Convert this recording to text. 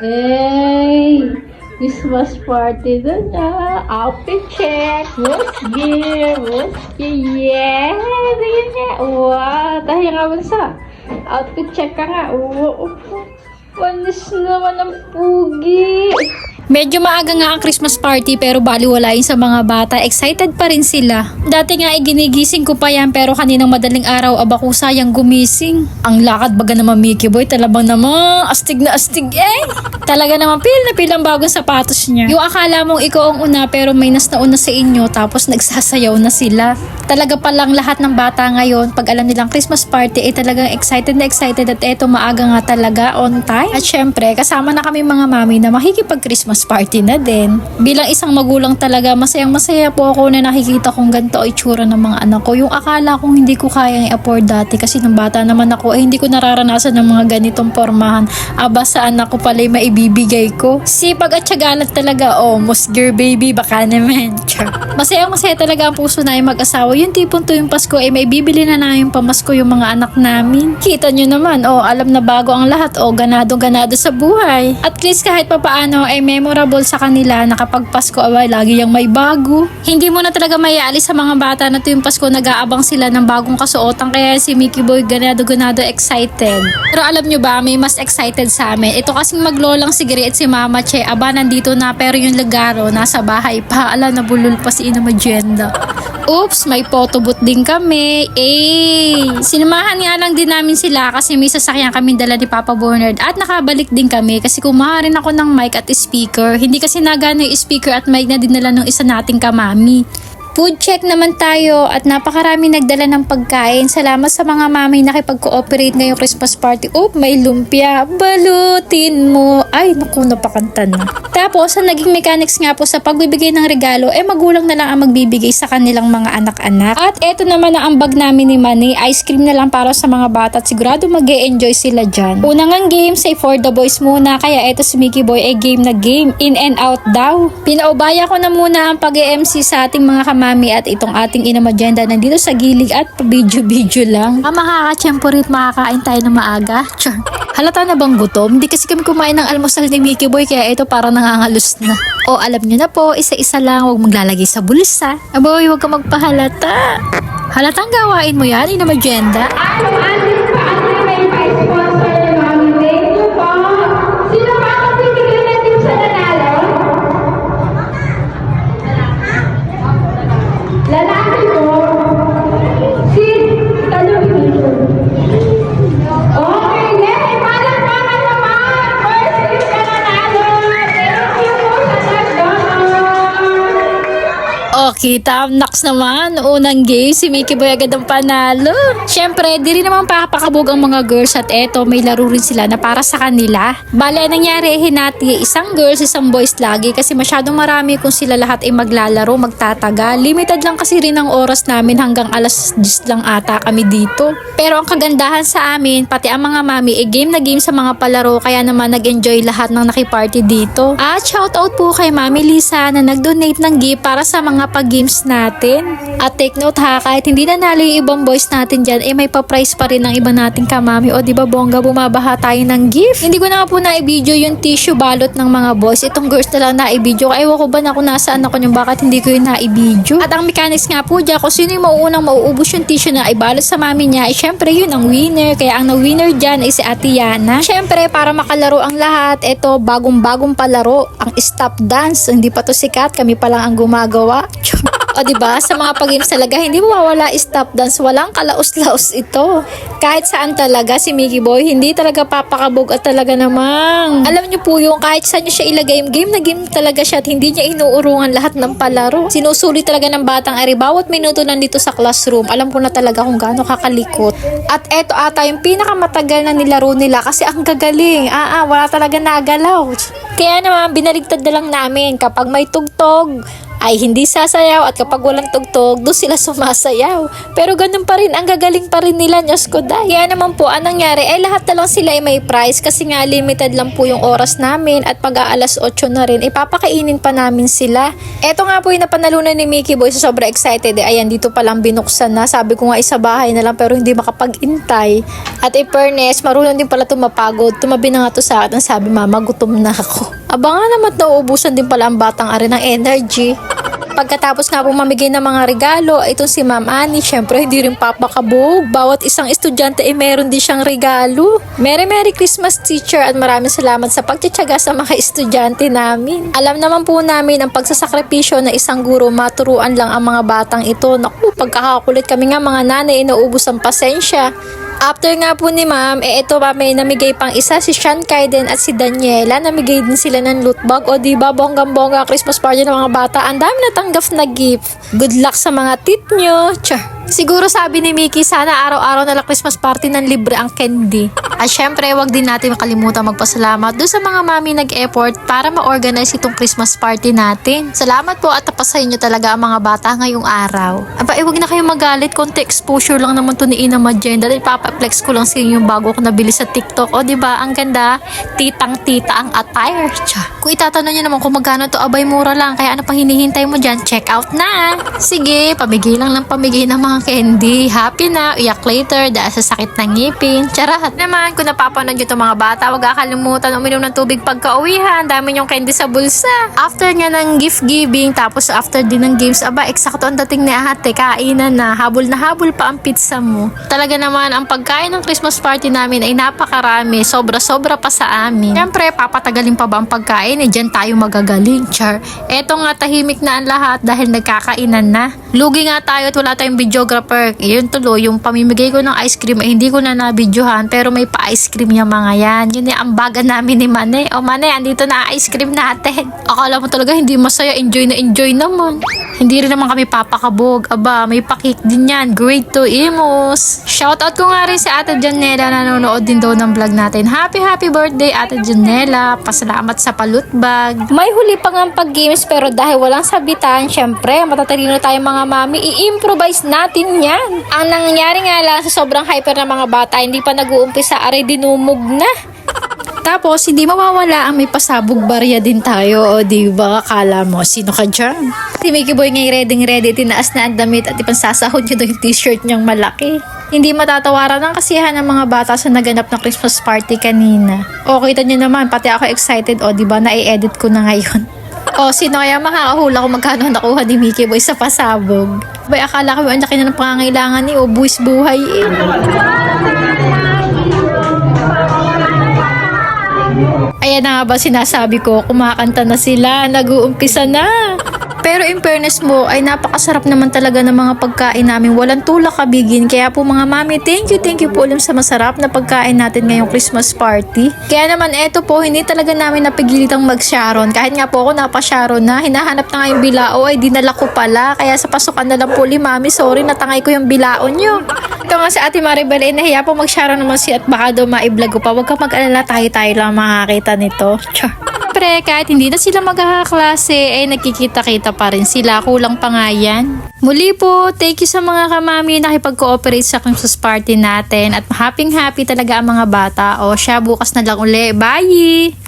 Hey, Christmas party na na. Outfit check. What's gear? Yeah. Tingnan nga. Wow. Tayo nga bansa. Outfit check ka nga. Oo. Panis naman ang pugi. Medyo maaga nga ang Christmas party pero baliwalain sa mga bata. Excited pa rin sila. Dati nga ginigising ko pa yan pero kaninang madaling araw aba ko sayang gumising. Ang lakad baga naman Mickey Boy, talabang naman astig na astig eh. Talaga naman pil ang bagong sapatos niya. Yung akala mong ikaw ang una pero may nas na una sa inyo tapos nagsasayaw na sila. Talaga palang lahat ng bata ngayon pag alam nilang Christmas party ay talagang excited na excited at eto maaga nga talaga on time. At syempre kasama na kami mga mami na makikipag Christmas party na din. Bilang isang magulang talaga, masayang-masaya po ako na nakikita kong ganito ay itsura ng mga anak ko. Yung akala kong hindi ko kayang i-afford dati kasi nung bata naman ako ay hindi ko nararanasan ng mga ganitong pormahan. Aba sa anak ko pala'y maibibigay ko. Sipag at tiyaga talaga. Oh, musgir baby, baka naman. Masayang-masaya talaga ang puso na ay mag-asawa. Yung tipong tuwing Pasko ay may bibili na namin pamasko yung mga anak namin. Kita nyo naman, oh, alam na bago ang lahat. Oh, ganado-ganado sa buhay. At least kahit papaano ay memorable sa kanila na kapag Pasko ay lagi yung may bago. Hindi mo na talaga maialis sa mga bata na tuwing Pasko nag-aabang sila ng bagong kasuotan kaya si Mickey Boy ganado-ganado excited. Pero alam nyo ba, may mas excited sa amin. Ito kasing maglolang si Gary at si Mama Che. Aba, nandito na pero yung Lagaro nasa bahay pa. Ala, nabulol pa si Ina Magenda. Oops, may photobooth din kami. Sinamahan nga lang din namin sila kasi may sasakyan kami dala ni Papa Bernard at nakabalik din kami kasi kumuha rin ako ng mic at speaker. Hindi kasi nagana yung speaker at mic na dinala ng isa nating kamami. Food check naman tayo at napakarami nagdala ng pagkain. Salamat sa mga mami na nakipag-cooperate ngayong Christmas party. Oh, may lumpia. Balutin mo. Ay, naku, napakanta na. Tapos, ang naging mechanics nga po sa pagbibigay ng regalo, magulang na lang ang magbibigay sa kanilang mga anak-anak. At eto naman ang ambag namin ni Manny. Ice cream na lang para sa mga bata at sigurado mag-e-enjoy sila dyan. Unang ang game, say for the boys muna. Kaya eto si Mickey Boy ay game na game. In and out daw. Pinaubaya ko na muna ang pag-e-MC sa ating mga mami at itong ating Ina Magenda nandito sa gilid at pabidyo-bidyo lang. Makakatsyempo rin makakain tayo na maaga. Char. Halata na bang gutom? Hindi kasi kami kumain ng almusal ni Mickey Boy kaya ito parang nangangalus na. O alam nyo na po, isa-isa lang, huwag maglalagay sa bulsa. Aboy, huwag ka magpahalata. Halatang gawain mo yan, Ina Magenda. Kita, naks naman. Unang game, si Mickey Boy agad ang panalo. Siyempre, di rin naman pakakabog ang mga girls at eto, may laro rin sila na para sa kanila. Bale, nangyari, hinati isang girls, isang boys lagi kasi masyadong marami kung sila lahat ay maglalaro, magtataga. Limited lang kasi rin ang oras namin hanggang alas 10 lang ata kami dito. Pero ang kagandahan sa amin, pati ang mga mami, game na game sa mga palaro kaya naman nag-enjoy lahat ng nakiparty dito. At shoutout po kay Mami Lisa na nag-donate ng gift para sa mga pag-games natin. At take note ha, kahit hindi nanalo yung ibang boys natin dyan, may pa-prize pa rin ng iba nating kamami. O diba bongga, bumabaha tayo ng gift. Hindi ko na nga po na-i-video yung tissue balot ng mga boys. Itong girls na lang na-i-video. Ewan ko ba na kung nasaan ako yung bakit hindi ko yung na-i-video. At ang mechanics nga po dyan, kung sino yung mauunang mauubos yung tissue na ibalot sa mami niya, syempre yun ang winner. Kaya ang na-winner dyan ay si Ate Yana. Syempre, para makalaro ang lahat, ito, bagong-bagong palaro. Ang stop dance. Hindi pa to sikat, kami pa lang ang gumagawa. O diba, sa mga pag-games talaga, hindi mo mawala stop dance. Walang kalaos-laos ito. Kahit saan talaga si Mickey Boy, hindi talaga papakabog at talaga namang. Alam niyo po yung kahit saan niyo siya ilagay, game na game talaga siya at hindi niya inuurungan lahat ng palaro. Sinusuli talaga ng batang ari bawat minuto nandito sa classroom. Alam ko na talaga kung gaano kakalikot. At eto ata yung pinakamatagal na nilaro nila kasi ang gagaling. Wala talaga nagalaw. Kaya naman, binaligtad na lang namin kapag may tugtog, ay hindi sasayaw at kapag walang tugtog, doon sila sumasayaw. Pero ganun pa rin, ang gagaling pa rin nila, Diyos ko day. Kaya naman po, anong nangyari, ay lahat na lang sila ay may prize kasi nga limited lang po yung oras namin at pag aalas 8 na rin, ipapakainin pa namin sila. Eto nga po yung napanalunan ni Mickey Boy, so sobrang excited. Ayan, dito palang binuksan na. Sabi ko nga isa bahay na lang pero hindi makapag-intay. At in fairness, marunong din pala tumapagod. Tumabi na nga to sa akin, sabi mama, gutom na ako. Aba nga naman, nauubusan din pala ang batang are ng energy. Pagkatapos nga po mamigay ng mga regalo, itong si Ma'am Annie, syempre hindi rin papakabog. Bawat isang estudyante ay meron din siyang regalo. Merry Christmas teacher at maraming salamat sa pagtitiyaga sa mga estudyante namin. Alam naman po namin ang pagsasakripisyo na isang guro, maturuan lang ang mga batang ito. Naku, pagkakakulit kami nga mga nanay, inaubos ang pasensya. After nga po ni ma'am, ito pa may namigay pang isa, si Sean Kaiden at si Daniela. Namigay din sila ng loot bag. O diba, bonggang-bongga Christmas party ng mga bata. Ang dami natanggap na gift. Good luck sa mga tit nyo. Char. Siguro sabi ni Mickey, sana araw-araw na lang Christmas party ng libre ang candy. At syempre, wag din natin makalimutan magpasalamat doon sa mga mami nag-effort para ma-organize itong Christmas party natin. Salamat po at tapasahin nyo talaga ang mga bata ngayong araw. Aba, wag na kayong magalit. Konti exposure lang naman to ni Ina Magenda. Dahil papa-flex ko lang sa inyo yung bago ko nabili sa TikTok. O diba, ang ganda. Titang-tita ang attire. Kung itatanong nyo naman kung magkano to, abay mura lang. Kaya ano pang hinihintay mo dyan? Check out na. Sige, pamigay lang ng pamigay ng mga candy. Happy na, iyak later dahil sa sakit ng ngipin. Charat naman, kung napapanood nyo itong mga bata, huwag kakalimutan uminom ng tubig pagka-uwihan. Dami yung candy sa bulsa. After nga ng gift giving, tapos after din ng games, aba, eksakto ang dating ni ate, kainan na habol pa ang pizza mo. Talaga naman, ang pagkain ng Christmas party namin ay napakarami. Sobra-sobra pa sa amin. Siyempre, papatagalin pa ba ang pagkain? Diyan tayo magagaling, char. Eto nga, tahimik na ang lahat dahil nagkakainan na. Lugi nga tayo at wala tayong videographer. Yun tuloy, yung pamimigay ko ng ice cream ay hindi ko na nabidyohan pero may pa-ice cream yung mga yan. Yun yung ambagan namin ni Mane. O Mane, andito na ice cream natin. Akala mo talaga hindi masaya, enjoy na enjoy naman. Hindi rin naman kami papakabog. Aba, may pakik din yan. Grade 2 Imus. Shoutout ko nga rin si Ate Janela na nanonood din daw ng vlog natin. Happy birthday Ate Janela. Pasalamat sa palut bag. May huli pa nga pag-games pero dahil walang sabitan, syempre, matatalino tayo mga mami, i-improvise natin yan. Ang nangyari nga lang sa sobrang hyper ng mga bata, hindi pa nag-uumpisa, aray dinumog na. Tapos, hindi mawawala ang may pasabog barya din tayo. O diba, akala mo, sino ka dyan? Si Mickey Boy ngay ready, tinaas na ang damit at ipansasahod nyo yung t-shirt niyang malaki. Hindi matatawaran ang kasiyahan ng mga bata sa naganap na Christmas party kanina. O, kita nyo naman, pati ako excited. O, diba, na-i-edit ko na ngayon. O, sino kaya makakahula kung magkano nakuha ni Mickey Boy sa pasabog? Bay, akala ko ang laki na ng pangangailangan ni buwis buhay eh. Ayan na nga ba sinasabi ko, kumakanta na sila, nag-uumpisa na. Pero in fairness mo, ay napakasarap naman talaga ng mga pagkain namin. Walang tulak kabigin. Kaya po mga mami, thank you po ulit sa masarap na pagkain natin ngayong Christmas party. Kaya naman eto po, hindi talaga namin napigilitang mag-sharon. Kahit nga po ako napasharon na, hinahanap na nga yung bilao, ay dinala ko pala. Kaya sa pasukan na lang po mami, sorry, natangay ko yung bilao nyo. Ito nga si Ate Maribel, ay nahiya po mag-sharon naman siya at baka daw ma-vlog ko pa. Huwag ka mag-alala, tayo lang makakita nito. Char. Siyempre, kahit hindi na sila magkakaklase, ay nagkikita-kita pa rin sila. Kulang pa nga yan. Muli po, thank you sa mga kamami na nakipag-cooperate sa Christmas party natin. At happy talaga ang mga bata. O siya, bukas na lang uli. Bye!